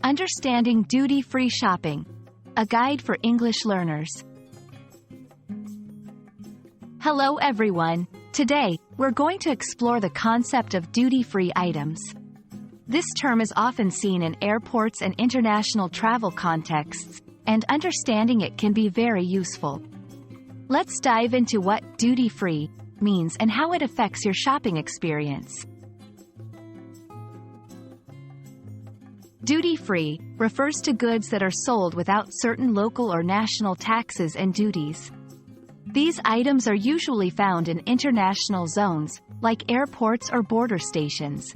Understanding Duty-Free Shopping, a guide for English learners. Hello everyone. Today, we're going to explore the concept of duty-free items. This term is often seen in airports and international travel contexts, and understanding it can be very useful. Let's dive into what duty-free means and how it affects your shopping experience. Duty-free refers to goods that are sold without certain local or national taxes and duties. These items are usually found in international zones, like airports or border stations.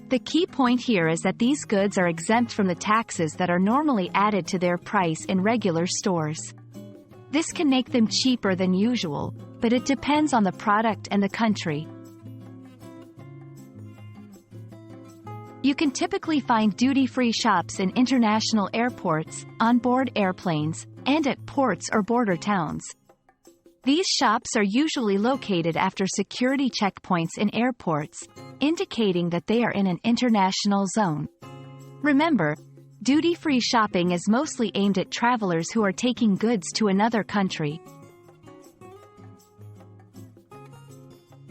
The key point here is that these goods are exempt from the taxes that are normally added to their price in regular stores. This can make them cheaper than usual, but it depends on the product and the country. You can typically find duty-free shops in international airports, on board airplanes, and at ports or border towns. These shops are usually located after security checkpoints in airports, indicating that they are in an international zone. Remember, duty-free shopping is mostly aimed at travelers who are taking goods to another country.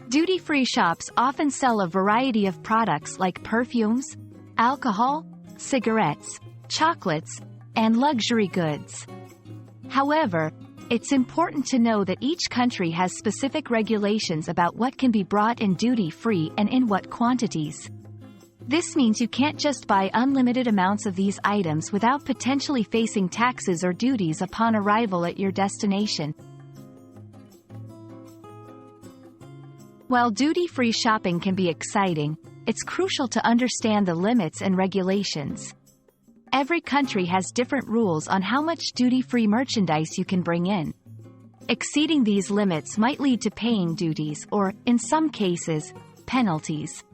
Duty-free shops often sell a variety of products like perfumes, alcohol, cigarettes, chocolates, and luxury goods. However, it's important to know that each country has specific regulations about what can be brought in duty-free and in what quantities. This means you can't just buy unlimited amounts of these items without potentially facing taxes or duties upon arrival at your destination. While duty-free shopping can be exciting, it's crucial to understand the limits and regulations. Every country has different rules on how much duty-free merchandise you can bring in. Exceeding these limits might lead to paying duties or, in some cases, penalties.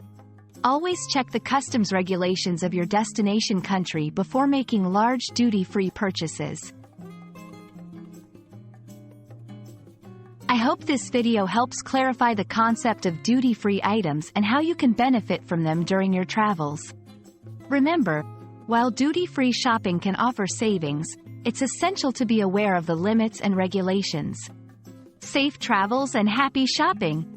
Always check the customs regulations of your destination country before making large duty-free purchases. I hope this video helps clarify the concept of duty-free items and how you can benefit from them during your travels. Remember, while duty-free shopping can offer savings, it's essential to be aware of the limits and regulations. Safe travels and happy shopping!